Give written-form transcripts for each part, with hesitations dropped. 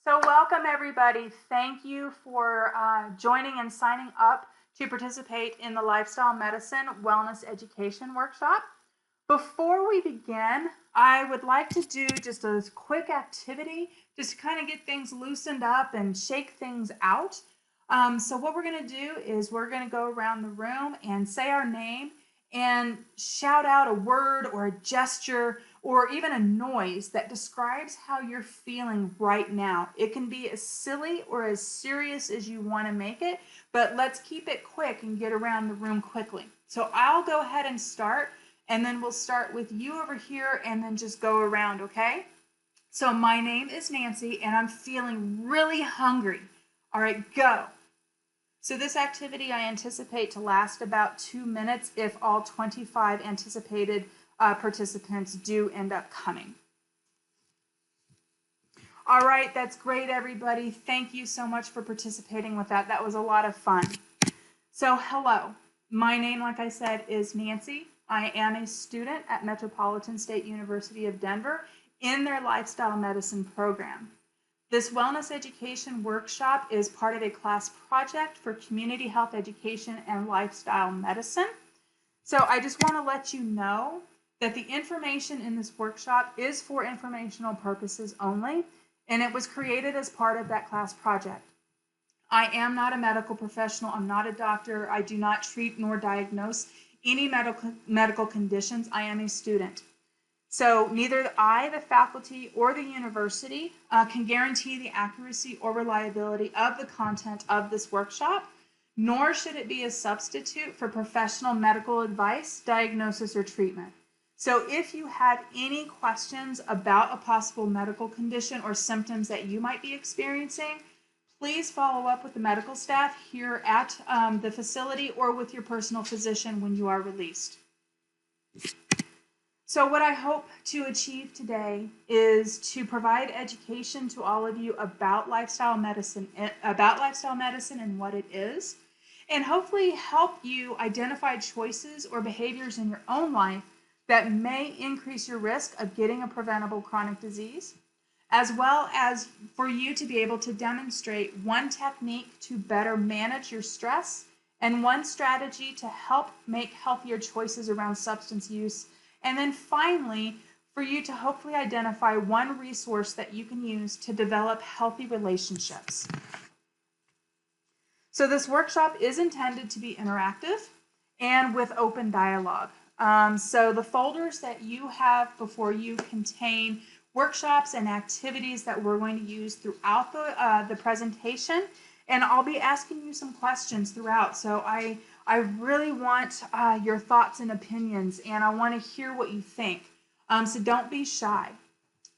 So welcome everybody. Thank you for joining and signing up to participate in the Lifestyle Medicine Wellness Education Workshop. Before we begin, I would like to do just a quick activity just to kind of get things loosened up and shake things out. So what we're going to do is we're going to go around the room and say our name and shout out a word or a gesture or even a noise that describes how you're feeling right now. It can be as silly or as serious as you want to make it, but let's keep it quick and get around the room quickly. So I'll go ahead and start, and then we'll start with you over here and then just go around, okay? So my name is Nancy and I'm feeling really hungry. All right, go. So this activity I anticipate to last about 2 minutes if all 25 anticipated participants do end up coming. All right, that's great, everybody. Thank you so much for participating with that. That was a lot of fun. So hello, my name, like I said, is Nancy. I am a student at Metropolitan State University of Denver in their lifestyle medicine program. This wellness education workshop is part of a class project for community health education and lifestyle medicine. So I just want to let you know that the information in this workshop is for informational purposes only, and it was created as part of that class project. I am not a medical professional. I'm not a doctor. I do not treat nor diagnose any medical conditions. I am a student. So neither I, the faculty, or the university can guarantee the accuracy or reliability of the content of this workshop, nor should it be a substitute for professional medical advice, diagnosis, or treatment. So if you have any questions about a possible medical condition or symptoms that you might be experiencing, please follow up with the medical staff here at the facility or with your personal physician when you are released. So what I hope to achieve today is to provide education to all of you about lifestyle medicine and what it is, and hopefully help you identify choices or behaviors in your own life that may increase your risk of getting a preventable chronic disease, as well as for you to be able to demonstrate one technique to better manage your stress and one strategy to help make healthier choices around substance use. And then finally, for you to hopefully identify one resource that you can use to develop healthy relationships. So this workshop is intended to be interactive and with open dialogue. So the folders that you have before you contain workshops and activities that we're going to use throughout the presentation. And I'll be asking you some questions throughout. So I really want your thoughts and opinions, and I want to hear what you think. So don't be shy.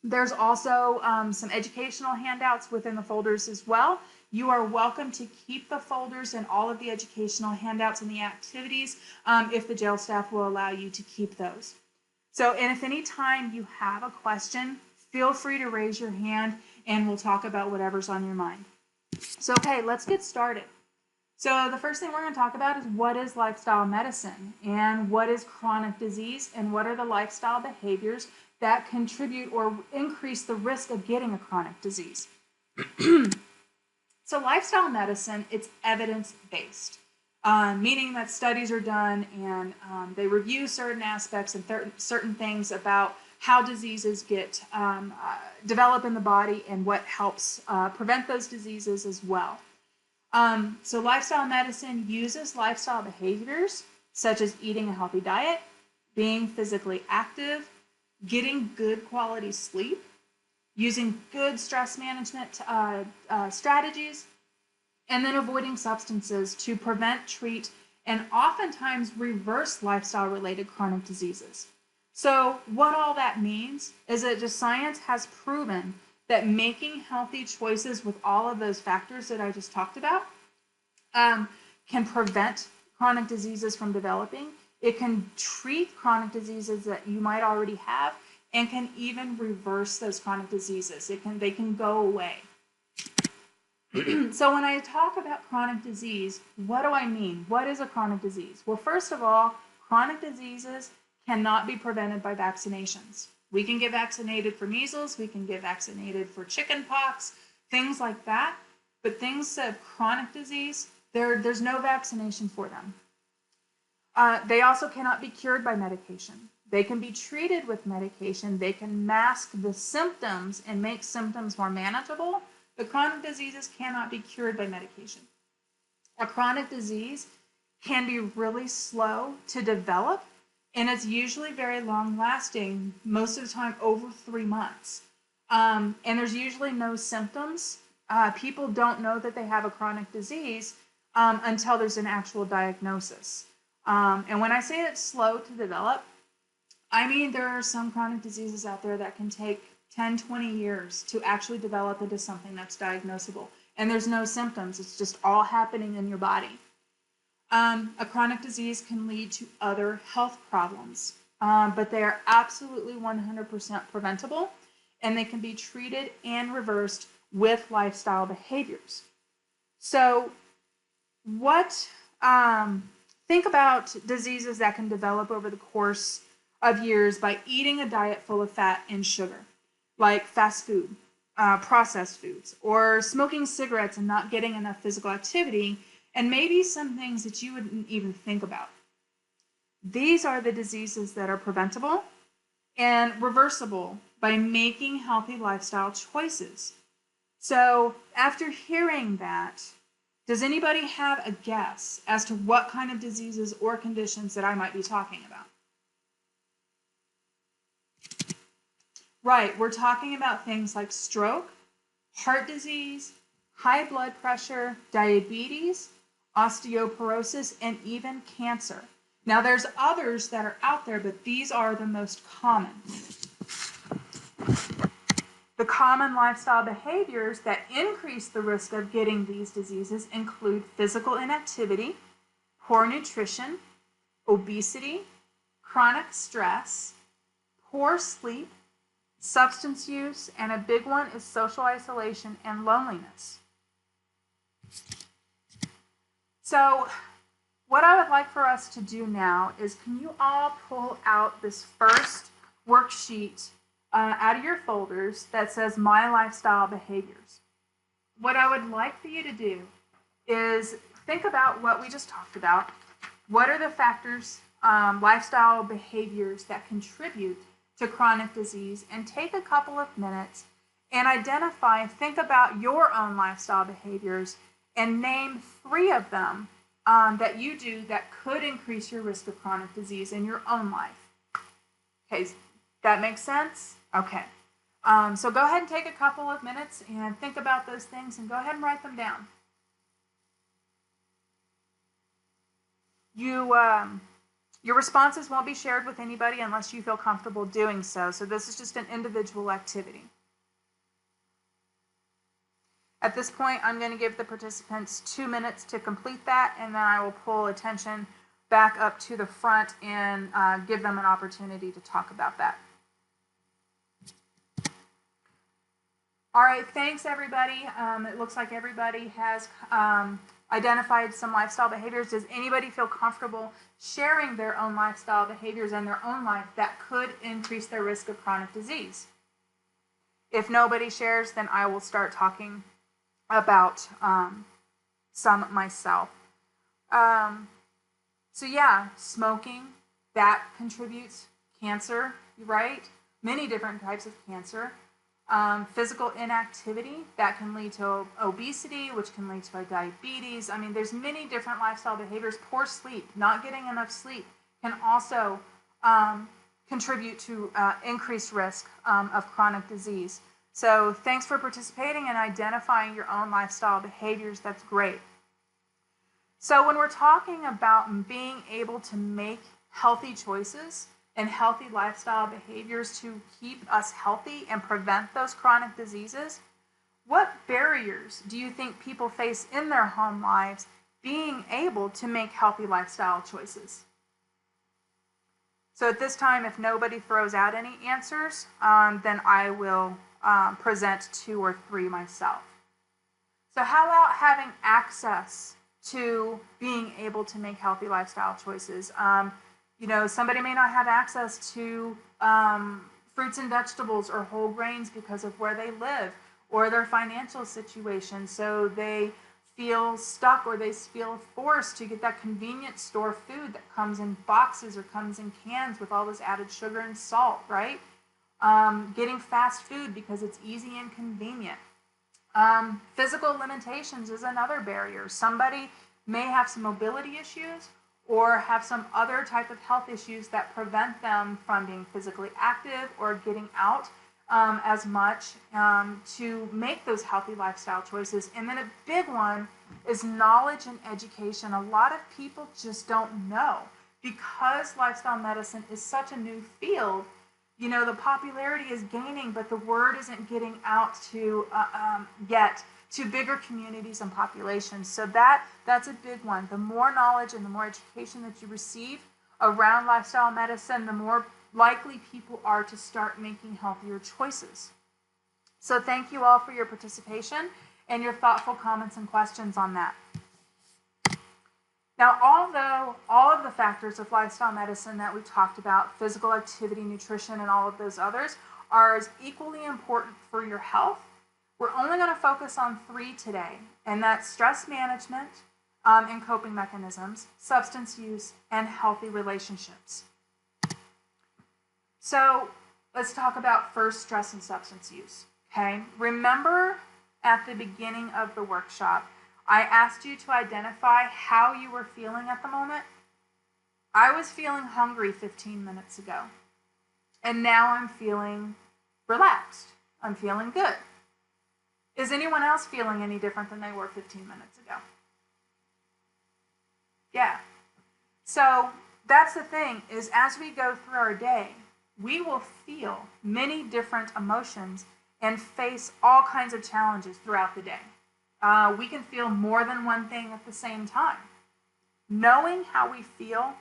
There's also some educational handouts within the folders as well. You are welcome to keep the folders and all of the educational handouts and the activities if the jail staff will allow you to keep those. So, and if any time you have a question, feel free to raise your hand and we'll talk about whatever's on your mind. So, okay, let's get started. So the first thing we're going to talk about is what is lifestyle medicine and what is chronic disease and what are the lifestyle behaviors that contribute or increase the risk of getting a chronic disease. So lifestyle medicine, it's evidence-based, meaning that studies are done and they review certain aspects and certain things about how diseases get develop in the body and what helps prevent those diseases as well. So lifestyle medicine uses lifestyle behaviors such as eating a healthy diet, being physically active, getting good quality sleep, using good stress management strategies, and then avoiding substances to prevent, treat, and oftentimes reverse lifestyle-related chronic diseases. So what all that means is that just science has proven that making healthy choices with all of those factors that I just talked about can prevent chronic diseases from developing. It can treat chronic diseases that you might already have and can even reverse those chronic diseases. They can go away. So when I talk about chronic disease, what do I mean? What is a chronic disease? Well, first of all, chronic diseases cannot be prevented by vaccinations. We can get vaccinated for measles, we can get vaccinated for chicken pox, things like that. But things of chronic disease, there's no vaccination for them. They also cannot be cured by medication. They can be treated with medication. They can mask the symptoms and make symptoms more manageable. But chronic diseases cannot be cured by medication. A chronic disease can be really slow to develop, and it's usually very long lasting, most of the time over 3 months. And there's usually no symptoms. People don't know that they have a chronic disease until there's an actual diagnosis. And when I say it's slow to develop, I mean there are some chronic diseases out there that can take 10, 20 years to actually develop into something that's diagnosable. And there's no symptoms. It's just all happening in your body. A chronic disease can lead to other health problems, but they are absolutely 100% preventable, and they can be treated and reversed with lifestyle behaviors. So think about diseases that can develop over the course of years by eating a diet full of fat and sugar, like fast food, processed foods, or smoking cigarettes and not getting enough physical activity, and maybe some things that you wouldn't even think about. These are the diseases that are preventable and reversible by making healthy lifestyle choices. So after hearing that, does anybody have a guess as to what kind of diseases or conditions that I might be talking about? Right, we're talking about things like stroke, heart disease, high blood pressure, diabetes, osteoporosis, and even cancer. Now there's others that are out there, but these are the most common. The common lifestyle behaviors that increase the risk of getting these diseases include physical inactivity, poor nutrition, obesity, chronic stress, poor sleep, substance use, and a big one is social isolation and loneliness. So what I would like for us to do now is, can you all pull out this first worksheet out of your folders that says My Lifestyle Behaviors. What I would like for you to do is think about what we just talked about. What are the factors, lifestyle behaviors that contribute to chronic disease, and take a couple of minutes and identify, think about your own lifestyle behaviors and name 3 of them that you do that could increase your risk of chronic disease in your own life. Okay, that makes sense? Okay. So go ahead and take a couple of minutes and think about those things and go ahead and write them down. Your responses won't be shared with anybody unless you feel comfortable doing so. So this is just an individual activity. At this point, I'm going to give the participants 2 minutes to complete that, and then I will pull attention back up to the front and give them an opportunity to talk about that. All right, thanks everybody. It looks like everybody has identified some lifestyle behaviors. Does anybody feel comfortable sharing their own lifestyle behaviors in their own life that could increase their risk of chronic disease? If nobody shares, then I will start talking about some myself. So yeah, smoking, that contributes cancer, right? Many different types of cancer. Physical inactivity, that can lead to obesity, which can lead to diabetes. I mean, there's many different lifestyle behaviors. Poor sleep, not getting enough sleep, can also contribute to increased risk of chronic disease. So thanks for participating and identifying your own lifestyle behaviors. That's great. So when we're talking about being able to make healthy choices and healthy lifestyle behaviors to keep us healthy and prevent those chronic diseases, what barriers do you think people face in their home lives being able to make healthy lifestyle choices? So at this time, if nobody throws out any answers, then I will present 2 or 3 myself. So how about having access to being able to make healthy lifestyle choices? You know, somebody may not have access to fruits and vegetables or whole grains because of where they live, or their financial situation, so they feel stuck or they feel forced to get that convenience store food that comes in boxes or comes in cans with all this added sugar and salt, right? Getting fast food because it's easy and convenient. Physical limitations is another barrier. Somebody may have some mobility issues or have some other type of health issues that prevent them from being physically active or getting out as much to make those healthy lifestyle choices. And then a big one is knowledge and education. A lot of people just don't know because lifestyle medicine is such a new field. You know, the popularity is gaining, but the word isn't getting out to yet to bigger communities and populations. So that's a big one. The more knowledge and the more education that you receive around lifestyle medicine, the more likely people are to start making healthier choices. So thank you all for your participation and your thoughtful comments and questions on that. Now, although all of the factors of lifestyle medicine that we talked about, physical activity, nutrition, and all of those others, are as equally important for your health, we're only going to focus on 3 today, and that's stress management and coping mechanisms, substance use, and healthy relationships. So let's talk about first stress and substance use, okay? Remember at the beginning of the workshop, I asked you to identify how you were feeling at the moment. I was feeling hungry 15 minutes ago, and now I'm feeling relaxed. I'm feeling good. Is anyone else feeling any different than they were 15 minutes ago? Yeah. So that's the thing, is as we go through our day, we will feel many different emotions and face all kinds of challenges throughout the day. We can feel more than one thing at the same time. Knowing how we feel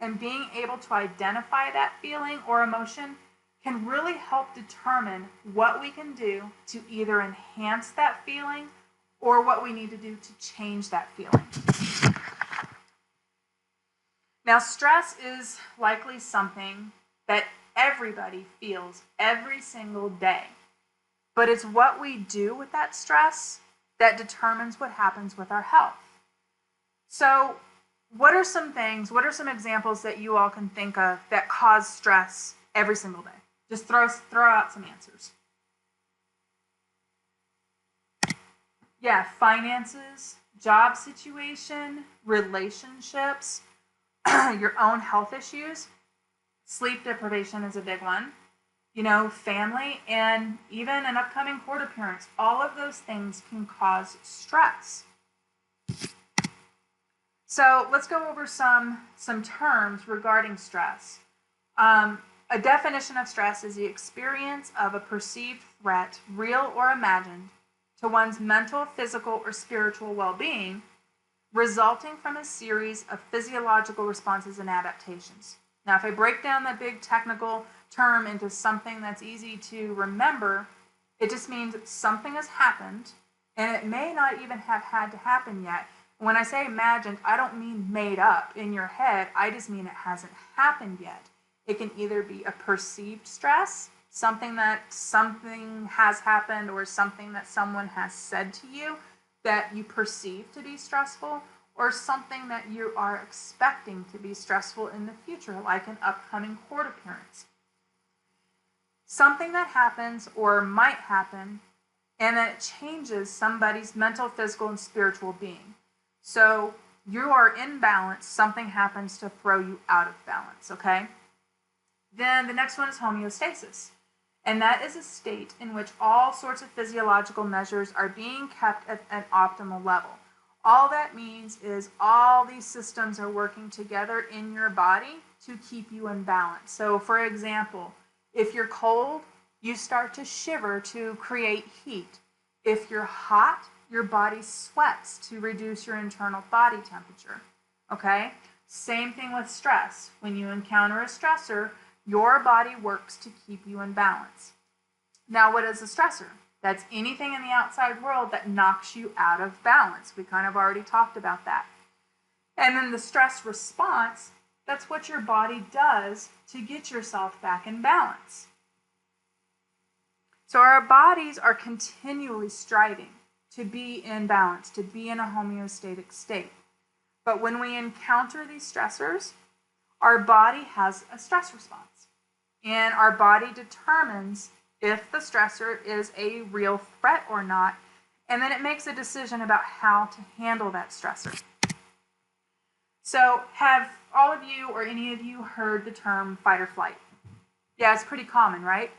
and being able to identify that feeling or emotion can really help determine what we can do to either enhance that feeling or what we need to do to change that feeling. Now, stress is likely something that everybody feels every single day, but it's what we do with that stress that determines what happens with our health. So what are some examples that you all can think of that cause stress every single day? Just throw out some answers. Yeah, finances, job situation, relationships, your own health issues. Sleep deprivation is a big one. You know, family, and even an upcoming court appearance. All of those things can cause stress. So let's go over some terms regarding stress. A definition of stress is the experience of a perceived threat, real or imagined, to one's mental, physical, or spiritual well-being, resulting from a series of physiological responses and adaptations. Now, if I break down that big technical term into something that's easy to remember, it just means something has happened, and it may not even have had to happen yet. When I say imagined, I don't mean made up in your head. I just mean it hasn't happened yet. It can either be a perceived stress, something has happened, or something that someone has said to you that you perceive to be stressful, or something that you are expecting to be stressful in the future, like an upcoming court appearance. Something that happens or might happen, and then it changes somebody's mental, physical, and spiritual being. So you are in balance, something happens to throw you out of balance, okay? Then the next one is homeostasis. And that is a state in which all sorts of physiological measures are being kept at an optimal level. All that means is all these systems are working together in your body to keep you in balance. So for example, if you're cold, you start to shiver to create heat. If you're hot, your body sweats to reduce your internal body temperature. Okay? Same thing with stress. When you encounter a stressor, your body works to keep you in balance. Now, what is a stressor? That's anything in the outside world that knocks you out of balance. We kind of already talked about that. And then the stress response, that's what your body does to get yourself back in balance. So our bodies are continually striving to be in balance, to be in a homeostatic state. But when we encounter these stressors, our body has a stress response. And our body determines if the stressor is a real threat or not. And then it makes a decision about how to handle that stressor. So have all of you or any of you heard the term fight or flight? Yeah, it's pretty common, right?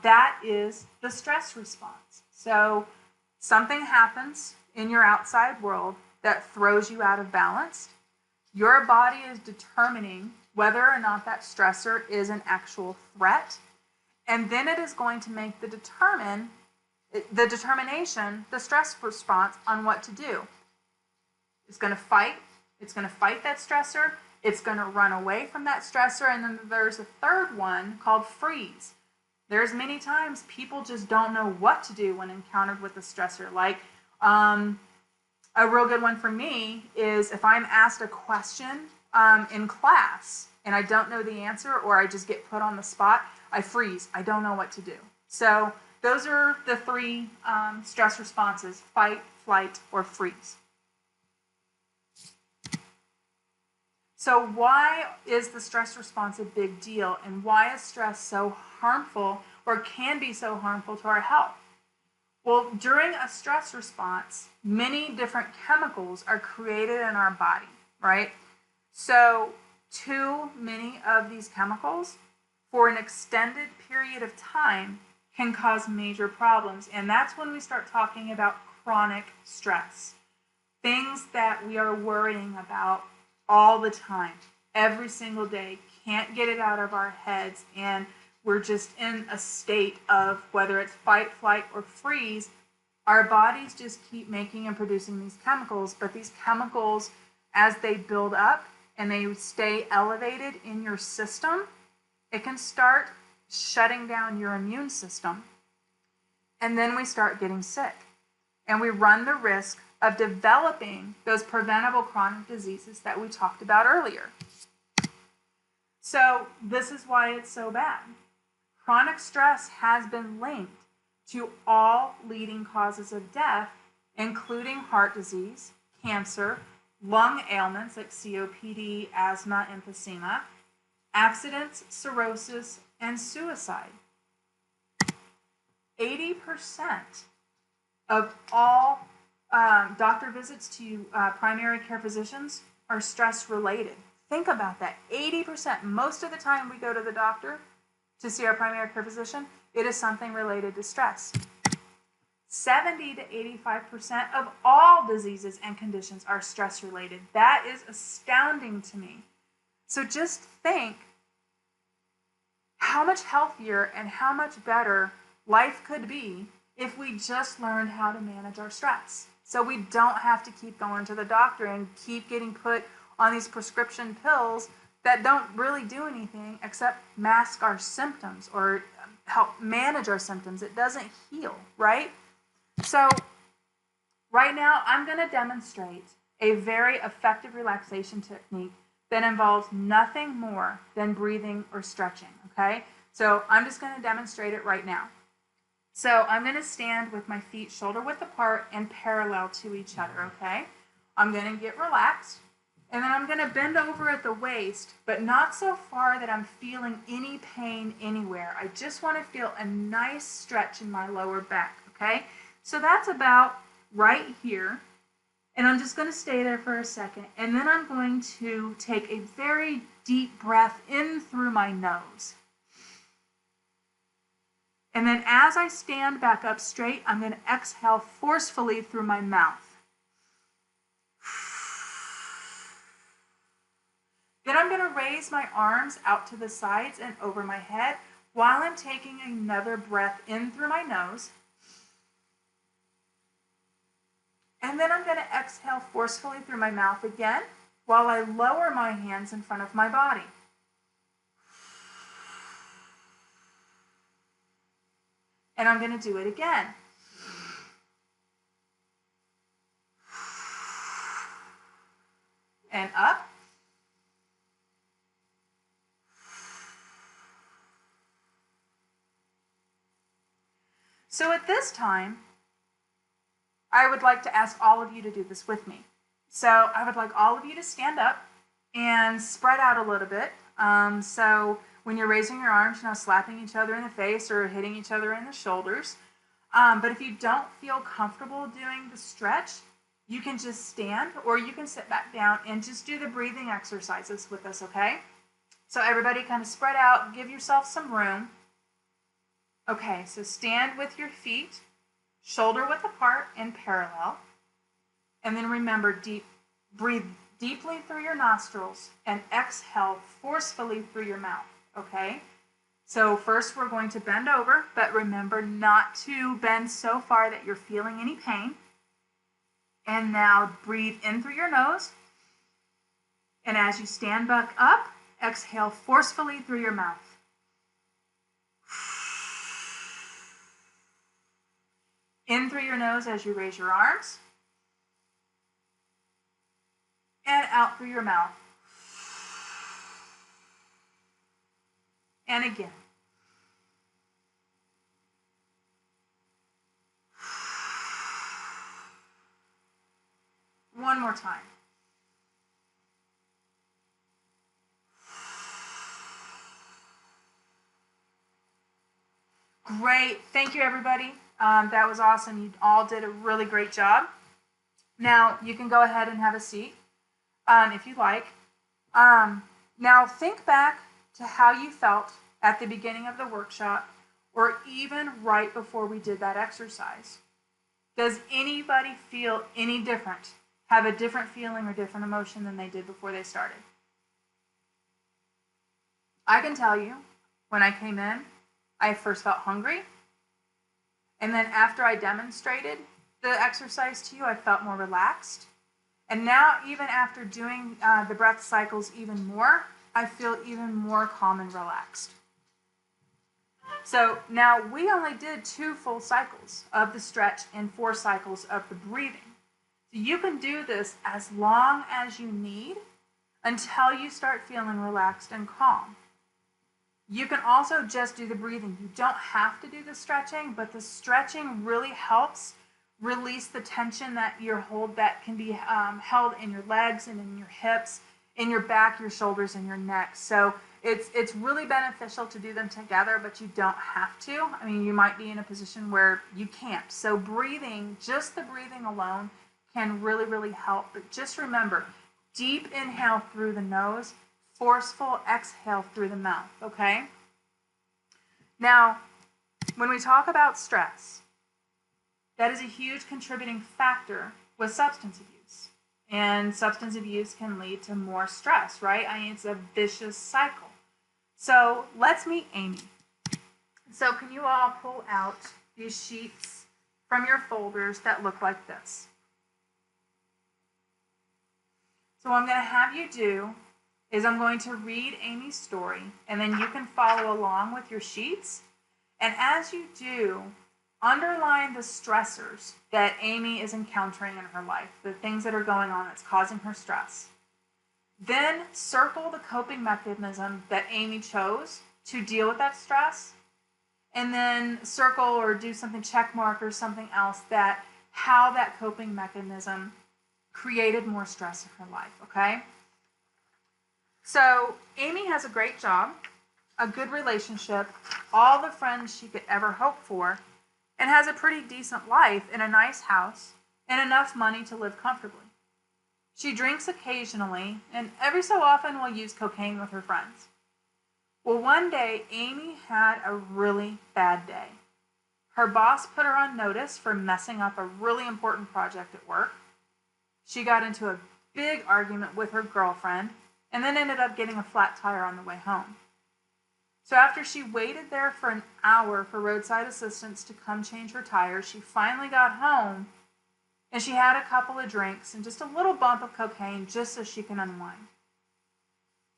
That is the stress response. So something happens in your outside world that throws you out of balance. Your body is determining whether or not that stressor is an actual threat. And then it is going to make the determination, the stress response on what to do. It's going to fight. It's going to fight that stressor. It's going to run away from that stressor. And then there's a third one called freeze. There's many times people just don't know what to do when encountered with a stressor. Like a real good one for me is if I'm asked a question in class and I don't know the answer or I just get put on the spot, I freeze. I don't know what to do. So those are the three stress responses: fight, flight, or freeze. So why is the stress response a big deal, and why is stress so harmful or can be so harmful to our health? Well, during a stress response, many different chemicals are created in our body, right? So too many of these chemicals for an extended period of time can cause major problems. And that's when we start talking about chronic stress. Things that we are worrying about all the time, every single day, can't get it out of our heads, and we're just in a state of whether it's fight, flight, or freeze. Our bodies just keep making and producing these chemicals, but these chemicals, as they build up and they stay elevated in your system, it can start shutting down your immune system. And then we start getting sick. And we run the risk of developing those preventable chronic diseases that we talked about earlier. So this is why it's so bad. Chronic stress has been linked to all leading causes of death, including heart disease, cancer, lung ailments like COPD, asthma, emphysema, accidents, cirrhosis, and suicide. 80% of all doctor visits to primary care physicians are stress related. Think about that. 80%. Most of the time we go to the doctor to see our primary care physician, it is something related to stress. 70 to 85% of all diseases and conditions are stress related. That is astounding to me. So just think how much healthier and how much better life could be if we just learned how to manage our stress. So we don't have to keep going to the doctor and keep getting put on these prescription pills that don't really do anything except mask our symptoms or help manage our symptoms. It doesn't heal, right? So right now I'm going to demonstrate a very effective relaxation technique that involves nothing more than breathing or stretching, okay? So I'm just going to demonstrate it right now. So I'm going to stand with my feet shoulder width apart and parallel to each other, okay? I'm going to get relaxed, and then I'm going to bend over at the waist, but not so far that I'm feeling any pain anywhere. I just want to feel a nice stretch in my lower back, okay? So that's about right here, and I'm just going to stay there for a second, and then I'm going to take a very deep breath in through my nose. And then as I stand back up straight, I'm going to exhale forcefully through my mouth. Then I'm going to raise my arms out to the sides and over my head while I'm taking another breath in through my nose. And then I'm going to exhale forcefully through my mouth again while I lower my hands in front of my body. And I'm going to do it again. And up. So at this time, I would like to ask all of you to do this with me. So I would like all of you to stand up and spread out a little bit. So when you're raising your arms, you're not slapping each other in the face or hitting each other in the shoulders. But if you don't feel comfortable doing the stretch, you can just stand or you can sit back down and just do the breathing exercises with us, okay? So everybody kind of spread out, give yourself some room. Okay, so stand with your feet shoulder width apart and parallel. And then remember, breathe deeply through your nostrils and exhale forcefully through your mouth, okay? So first we're going to bend over, but remember not to bend so far that you're feeling any pain. And now breathe in through your nose. And as you stand back up, exhale forcefully through your mouth. In through your nose as you raise your arms. And out through your mouth. And again. One more time. Great. Thank you, everybody. That was awesome. You all did a really great job. Now, you can go ahead and have a seat if you like. Now, think back to how you felt at the beginning of the workshop or even right before we did that exercise. Does anybody feel any different, have a different feeling or different emotion than they did before they started? I can tell you, when I came in, I first felt hungry. And then after I demonstrated the exercise to you, I felt more relaxed. And now, even after doing the breath cycles even more, I feel even more calm and relaxed. So now we only did 2 full cycles of the stretch and 4 cycles of the breathing. So you can do this as long as you need until you start feeling relaxed and calm. You can also just do the breathing. You don't have to do the stretching, but the stretching really helps release the tension that that can be held in your legs and in your hips, in your back, your shoulders, and your neck. So it's really beneficial to do them together, but you don't have to. I mean, you might be in a position where you can't. So breathing, just the breathing alone, can really, really help. But just remember, deep inhale through the nose, forceful exhale through the mouth, okay? Now, when we talk about stress, that is a huge contributing factor with substance abuse. And substance abuse can lead to more stress, right? I mean, it's a vicious cycle. So let's meet Amy. So can you all pull out these sheets from your folders that look like this? So what I'm going to have you do is I'm going to read Amy's story, and then you can follow along with your sheets. And as you do, underline the stressors that Amy is encountering in her life, the things that are going on that's causing her stress. Then circle the coping mechanism that Amy chose to deal with that stress, and then circle or do something, check mark or something else, that how that coping mechanism created more stress in her life, okay? So Amy has a great job, a good relationship, all the friends she could ever hope for, and has a pretty decent life in a nice house and enough money to live comfortably. She drinks occasionally and every so often will use cocaine with her friends. Well, one day Amy had a really bad day. Her boss put her on notice for messing up a really important project at work. She got into a big argument with her girlfriend and then ended up getting a flat tire on the way home. So after she waited there for an hour for roadside assistance to come change her tires, she finally got home and she had a couple of drinks and just a little bump of cocaine just so she can unwind.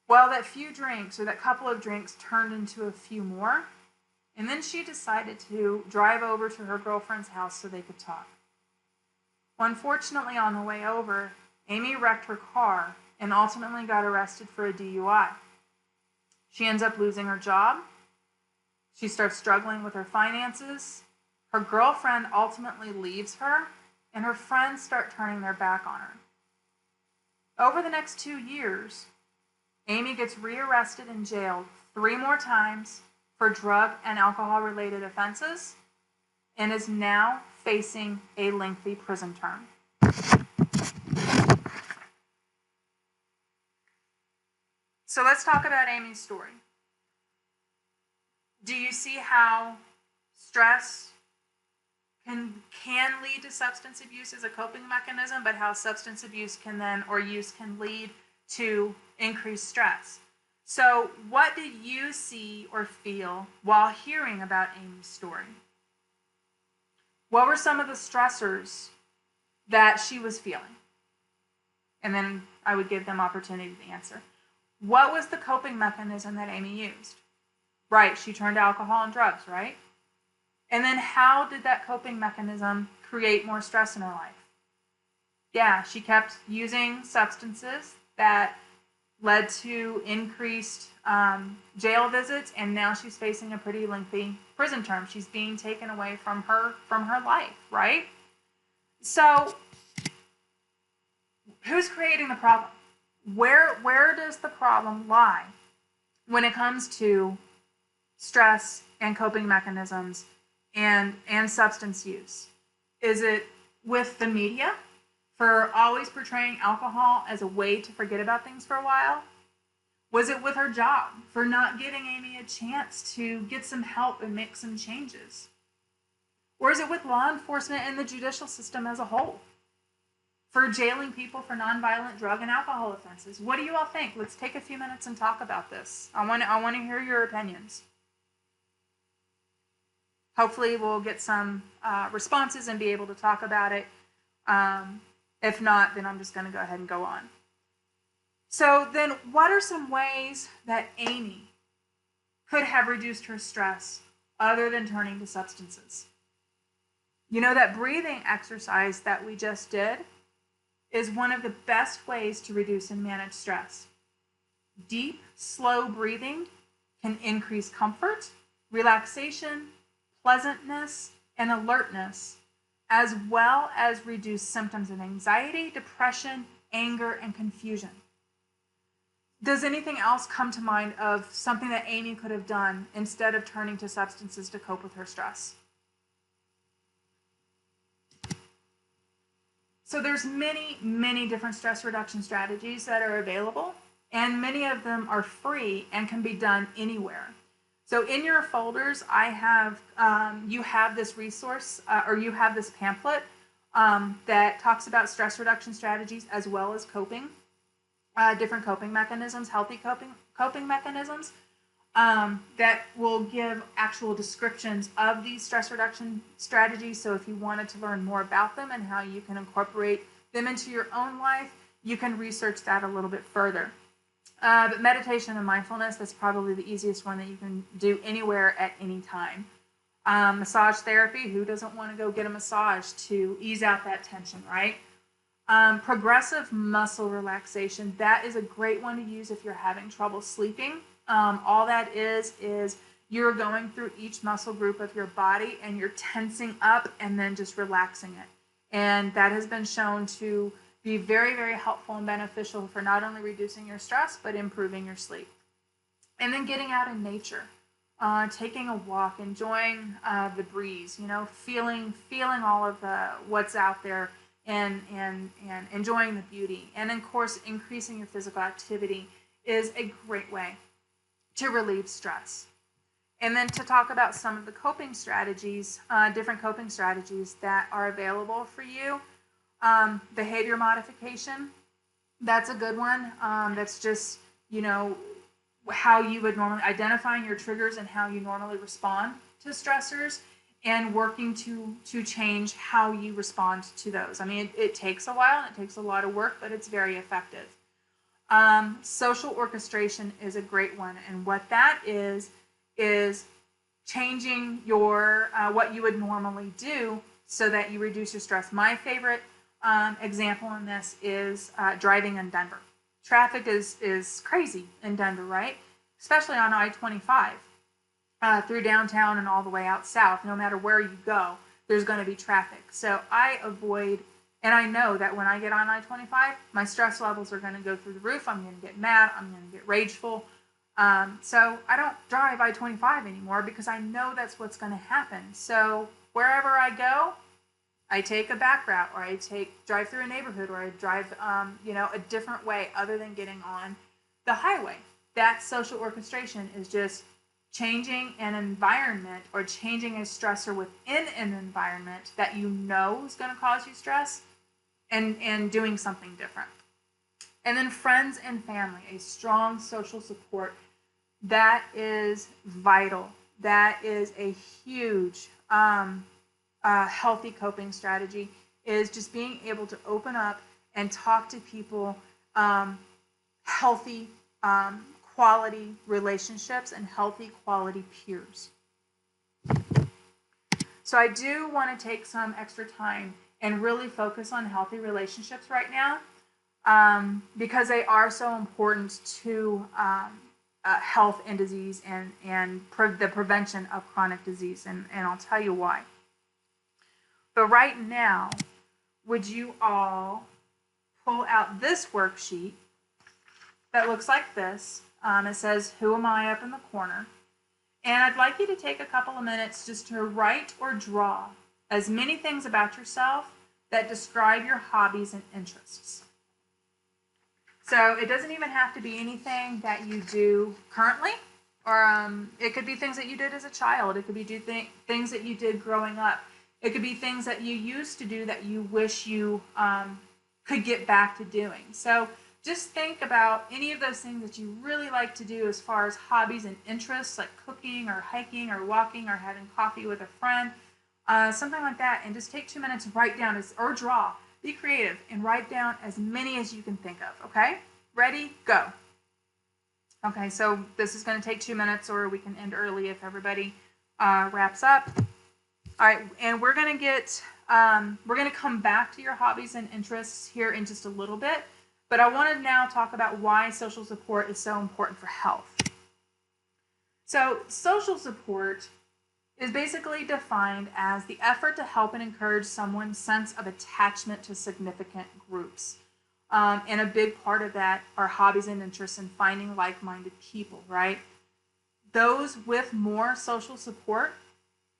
Well, that few drinks or that couple of drinks turned into a few more, and then she decided to drive over to her girlfriend's house so they could talk. Well, unfortunately, on the way over, Amy wrecked her car and ultimately got arrested for a DUI. She ends up losing her job. She starts struggling with her finances. Her girlfriend ultimately leaves her, and her friends start turning their back on her. Over the next 2 years, Amy gets rearrested and jailed 3 more times for drug and alcohol-related offenses and is now facing a lengthy prison term. So let's talk about Amy's story. Do you see how stress can lead to substance abuse as a coping mechanism, but how substance abuse can then, or use can lead to increased stress? So what did you see or feel while hearing about Amy's story? What were some of the stressors that she was feeling? And then I would give them opportunity to answer. What was the coping mechanism that Amy used? Right, she turned to alcohol and drugs, right? And then how did that coping mechanism create more stress in her life? Yeah, she kept using substances that led to increased jail visits, and now she's facing a pretty lengthy prison term. She's being taken away from her life, right? So who's creating the problem? Where does the problem lie when it comes to stress and coping mechanisms and substance use? Is it with the media for always portraying alcohol as a way to forget about things for a while? Was it with her job for not giving Amy a chance to get some help and make some changes? Or is it with law enforcement and the judicial system as a whole for jailing people for nonviolent drug and alcohol offenses? What do you all think? Let's take a few minutes and talk about this. I want to hear your opinions. Hopefully we'll get some responses and be able to talk about it. If not, then I'm just going to go ahead and go on. So then what are some ways that Amy could have reduced her stress other than turning to substances? You know, that breathing exercise that we just did is one of the best ways to reduce and manage stress. Deep, slow breathing can increase comfort, relaxation, pleasantness, and alertness, as well as reduce symptoms of anxiety, depression, anger, and confusion. Does anything else come to mind of something that Amy could have done instead of turning to substances to cope with her stress? So there's many, many different stress reduction strategies that are available, and many of them are free and can be done anywhere. So in your folders, I have, you have this resource, or you have this pamphlet that talks about stress reduction strategies as well as coping, different coping mechanisms, healthy coping mechanisms, that will give actual descriptions of these stress reduction strategies. So if you wanted to learn more about them and how you can incorporate them into your own life, you can research that a little bit further. But meditation and mindfulness, that's probably the easiest one that you can do anywhere at any time. Massage therapy, who doesn't want to go get a massage to ease out that tension, right? Progressive muscle relaxation, that is a great one to use if you're having trouble sleeping. All that is you're going through each muscle group of your body and you're tensing up and then just relaxing it. And that has been shown to be very, very helpful and beneficial for not only reducing your stress, but improving your sleep. And then getting out in nature, taking a walk, enjoying the breeze, you know, feeling all of what's out there, and enjoying the beauty. And of course, increasing your physical activity is a great way to relieve stress. And then to talk about some of the coping strategies, different coping strategies that are available for you. Behavior modification, that's a good one. That's just, you know, how you would normally, identifying your triggers and how you normally respond to stressors and working to change how you respond to those. I mean, it takes a while and it takes a lot of work, but it's very effective. Social orchestration is a great one. And what that is changing your, what you would normally do so that you reduce your stress. My favorite example in this is driving in Denver. Traffic is crazy in Denver, right? Especially on I-25. through downtown and all the way out south. No matter where you go, there's going to be traffic. So I avoid, and I know that when I get on I-25, my stress levels are going to go through the roof. I'm going to get mad. I'm going to get rageful. So I don't drive I-25 anymore because I know that's what's going to happen. So wherever I go, I take a back route, or I drive through a neighborhood, or I drive, a different way other than getting on the highway. That social orchestration is just changing an environment or changing a stressor within an environment that you know is going to cause you stress, and doing something different. And then friends and family, a strong social support, that is vital. That is a huge healthy coping strategy, is just being able to open up and talk to people, healthy quality relationships and healthy quality peers. So I do want to take some extra time and really focus on healthy relationships right now, because they are so important to health and disease, and the prevention of chronic disease, and I'll tell you why. But right now, would you all pull out this worksheet that looks like this? It says, "Who am I?" up in the corner. And I'd like you to take a couple of minutes just to write or draw as many things about yourself that describe your hobbies and interests. So it doesn't even have to be anything that you do currently, or it could be things that you did as a child. It could be things that you did growing up. It could be things that you used to do that you wish you could get back to doing. So just think about any of those things that you really like to do as far as hobbies and interests, like cooking or hiking or walking or having coffee with a friend, something like that. And just take 2 minutes to write down or draw. Be creative and write down as many as you can think of, okay? Ready, go. Okay, so this is going to take 2 minutes, or we can end early if everybody wraps up. All right, and we're going to come back to your hobbies and interests here in just a little bit, but I want to now talk about why social support is so important for health. So social support is basically defined as the effort to help and encourage someone's sense of attachment to significant groups. And a big part of that are hobbies and interests and finding like-minded people, right? Those with more social support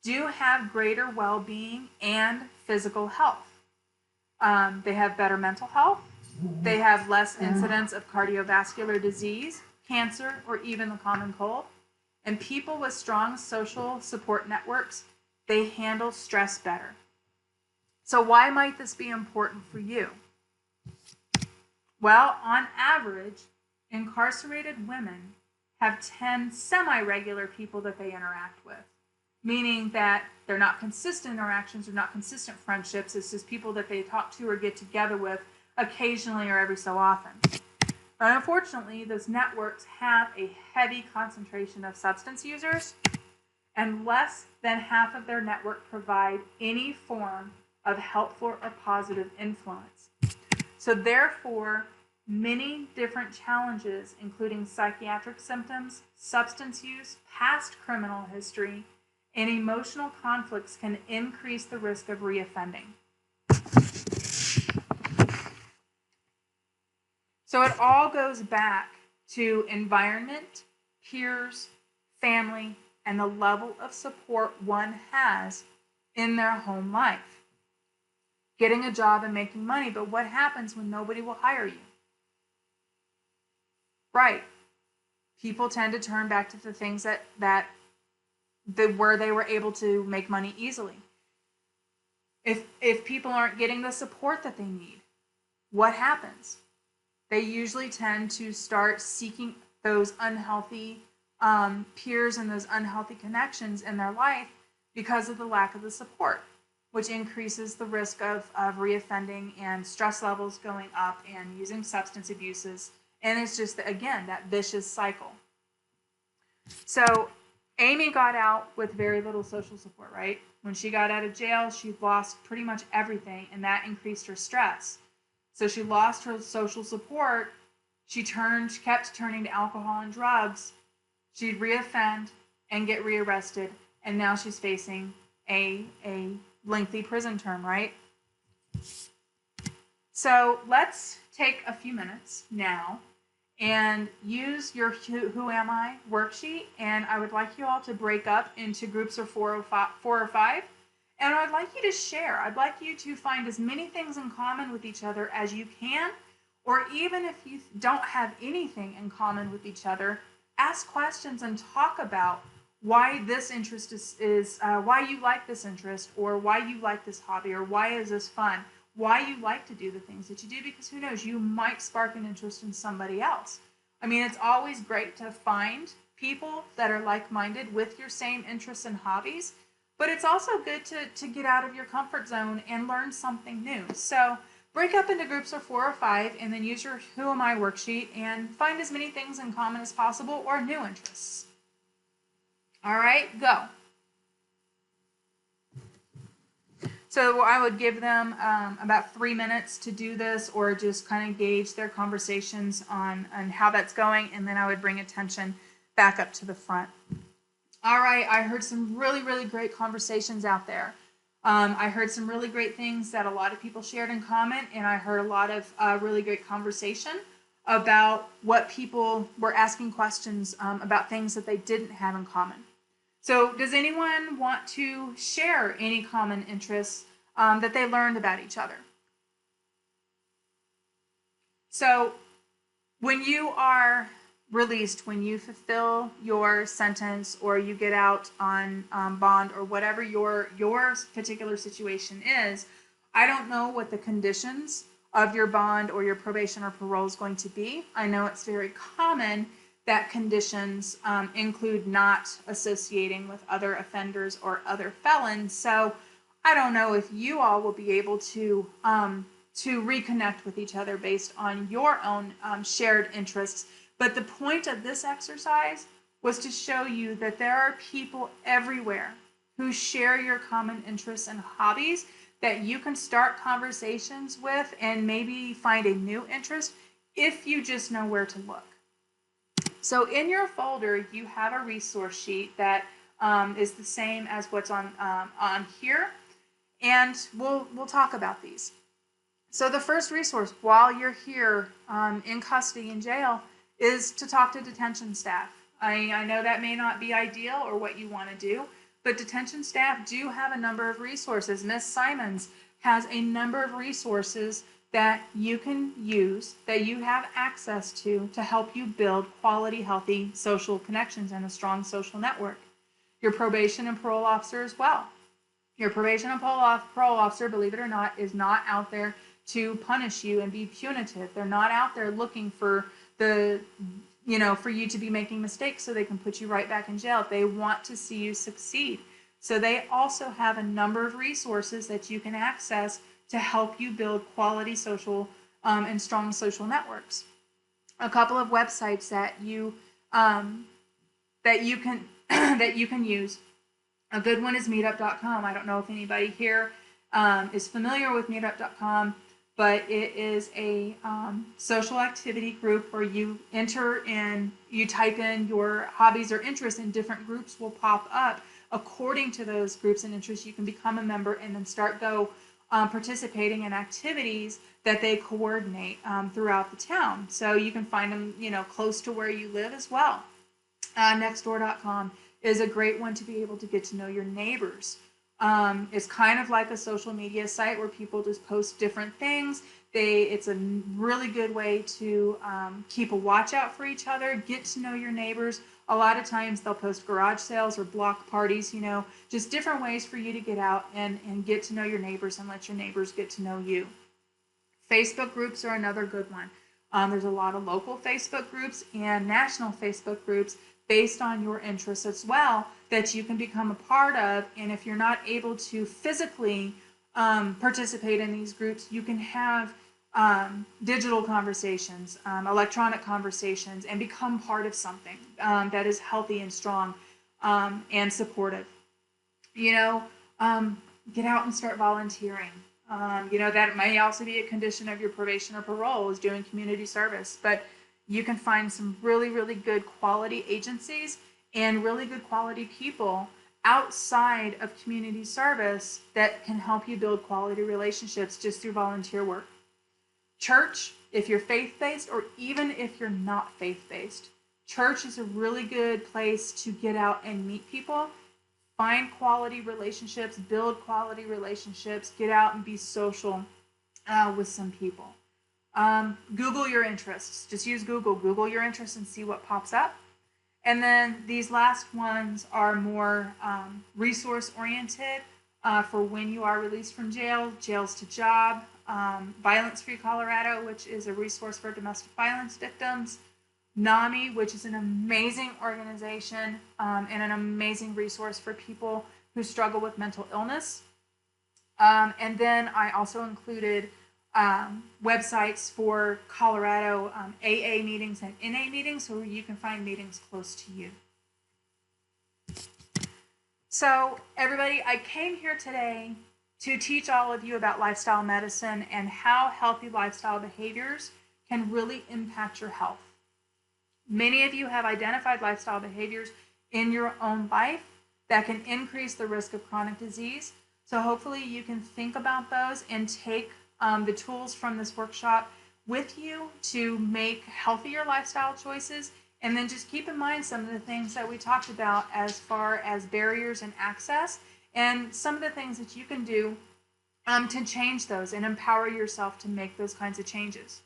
do have greater well-being and physical health. They have better mental health. They have less incidence of cardiovascular disease, cancer, or even the common cold. And people with strong social support networks, they handle stress better. So why might this be important for you? Well, on average, incarcerated women have 10 semi-regular people that they interact with, meaning that they're not consistent interactions or not consistent friendships. It's just people that they talk to or get together with occasionally or every so often. But unfortunately, those networks have a heavy concentration of substance users, and less than half of their network provide any form of helpful or positive influence. So therefore, many different challenges, including psychiatric symptoms, substance use, past criminal history, and emotional conflicts, can increase the risk of reoffending. So it all goes back to environment, peers, family, and the level of support one has in their home life. Getting a job and making money, but what happens when nobody will hire you? Right. People tend to turn back to the things that where they were able to make money easily. If people aren't getting the support that they need, what happens? They usually tend to start seeking those unhealthy peers and those unhealthy connections in their life because of the lack of the support, which increases the risk of reoffending and stress levels going up and using substance abuses. And it's just, again, that vicious cycle. So Amy got out with very little social support, right? When she got out of jail, she lost pretty much everything, and that increased her stress. So she lost her social support. She kept turning to alcohol and drugs. She'd reoffend, and get rearrested, and now she's facing a lengthy prison term, right? So let's take a few minutes now and use your Who Am I worksheet, and I would like you all to break up into groups of four or five, and I'd like you to share. I'd like you to find as many things in common with each other as you can, or even if you don't have anything in common with each other, ask questions and talk about why this interest is why you like this interest, or why you like this hobby, or why is this fun, why you like to do the things that you do, because who knows, you might spark an interest in somebody else. I mean, it's always great to find people that are like-minded with your same interests and hobbies, but it's also good to get out of your comfort zone and learn something new. So break up into groups of 4 or 5, and then use your Who Am I worksheet and find as many things in common as possible or new interests. All right, go. So I would give them about 3 minutes to do this, or just kind of gauge their conversations on how that's going, and then I would bring attention back up to the front. All right, I heard some really, really great conversations out there. I heard some really great things that a lot of people shared in comment, and I heard a lot of really great conversation about what people were asking questions about things that they didn't have in common. So does anyone want to share any common interests that they learned about each other? So when you are released, when you fulfill your sentence, or you get out on bond, or whatever your particular situation is, I don't know what the conditions of your bond or your probation or parole is going to be. I know it's very common that conditions include not associating with other offenders or other felons. So I don't know if you all will be able to reconnect with each other based on your own shared interests. But the point of this exercise was to show you that there are people everywhere who share your common interests and hobbies that you can start conversations with and maybe find a new interest if you just know where to look. So in your folder, you have a resource sheet that is the same as what's on here, and we'll talk about these. So the first resource while you're here in custody in jail is to talk to detention staff. I know that may not be ideal or what you want to do, but detention staff do have a number of resources. Ms. Simons has a number of resources that you can use, that you have access to help you build quality, healthy social connections and a strong social network. Your probation and parole officer as well. Your probation and parole officer, believe it or not, is not out there to punish you and be punitive. They're not out there looking for for you to be making mistakes so they can put you right back in jail. They want to see you succeed. So they also have a number of resources that you can access to help you build quality social and strong social networks. A couple of websites that you can that you can use. A good one is meetup.com. I don't know if anybody here is familiar with meetup.com, but it is a social activity group where you you type in your hobbies or interests, and different groups will pop up according to those groups and interests. You can become a member and then start participating in activities that they coordinate throughout the town. So you can find them, close to where you live as well. Nextdoor.com is a great one to be able to get to know your neighbors. It's kind of like a social media site where people just post different things. It's a really good way to keep a watch out for each other, get to know your neighbors. A lot of times they'll post garage sales or block parties, just different ways for you to get out and get to know your neighbors and let your neighbors get to know you. Facebook groups are another good one. There's a lot of local Facebook groups and national Facebook groups based on your interests as well that you can become a part of. And if you're not able to physically participate in these groups, you can have digital conversations, electronic conversations, and become part of something that is healthy and strong and supportive. Get out and start volunteering. That may also be a condition of your probation or parole, is doing community service, but you can find some really, really good quality agencies and really good quality people outside of community service that can help you build quality relationships just through volunteer work. Church, if you're faith-based or even if you're not faith-based, church is a really good place to get out and meet people, find quality relationships, build quality relationships, get out and be social with some people. Google your interests. Just use Google. Google your interests and see what pops up. And then these last ones are more resource-oriented for when you are released from jail, Jails to Job, Violence Free Colorado, which is a resource for domestic violence victims, NAMI, which is an amazing organization and an amazing resource for people who struggle with mental illness. And then I also included websites for Colorado AA meetings and NA meetings, so you can find meetings close to you. So everybody, I came here today to teach all of you about lifestyle medicine and how healthy lifestyle behaviors can really impact your health. Many of you have identified lifestyle behaviors in your own life that can increase the risk of chronic disease. So hopefully you can think about those and take the tools from this workshop with you to make healthier lifestyle choices. And then just keep in mind some of the things that we talked about as far as barriers and access, and some of the things that you can do to change those and empower yourself to make those kinds of changes.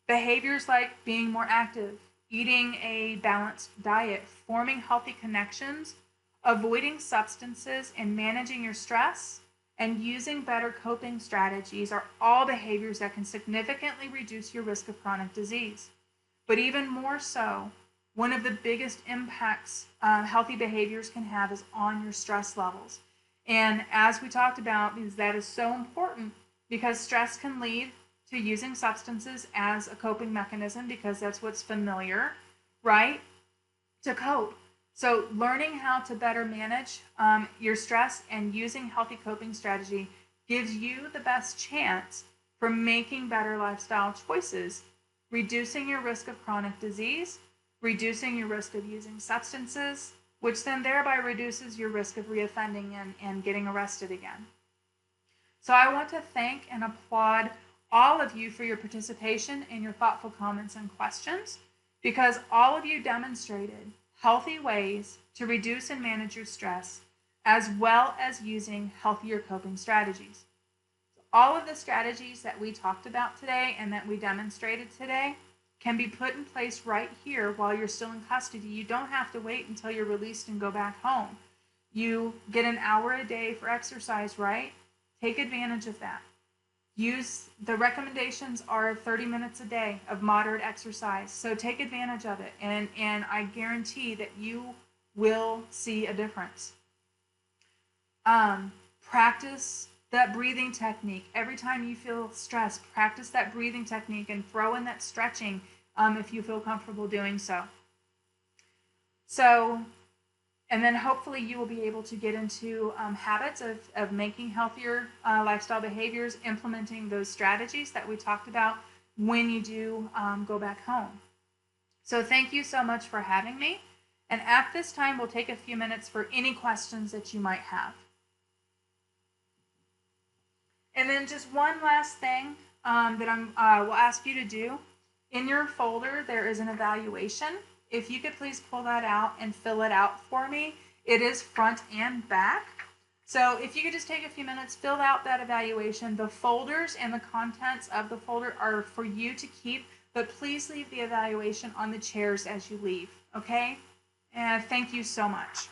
Behaviors like being more active, eating a balanced diet, forming healthy connections, avoiding substances, and managing your stress, and using better coping strategies are all behaviors that can significantly reduce your risk of chronic disease. But even more so, one of the biggest impacts healthy behaviors can have is on your stress levels. And as we talked about, because that is so important, because stress can lead to using substances as a coping mechanism because that's what's familiar, right? To cope. So learning how to better manage your stress and using healthy coping strategy gives you the best chance for making better lifestyle choices, reducing your risk of chronic disease, reducing your risk of using substances, which then thereby reduces your risk of reoffending and getting arrested again. So I want to thank and applaud all of you for your participation and your thoughtful comments and questions, because all of you demonstrated healthy ways to reduce and manage your stress, as well as using healthier coping strategies. So all of the strategies that we talked about today and that we demonstrated today can be put in place right here while you're still in custody. You don't have to wait until you're released and go back home. You get an hour a day for exercise, right? Take advantage of that. Use the recommendations are 30 minutes a day of moderate exercise. So take advantage of it. And I guarantee that you will see a difference. Practice that breathing technique. Every time you feel stressed, practice that breathing technique and throw in that stretching if you feel comfortable doing so. And then hopefully you will be able to get into habits of making healthier lifestyle behaviors, implementing those strategies that we talked about when you do go back home. So thank you so much for having me. And at this time, we'll take a few minutes for any questions that you might have. And then just one last thing that I will ask you to do. In your folder, there is an evaluation. If you could please pull that out and fill it out for me. It is front and back. So if you could just take a few minutes, fill out that evaluation. The folders and the contents of the folder are for you to keep, but please leave the evaluation on the chairs as you leave, okay? And thank you so much.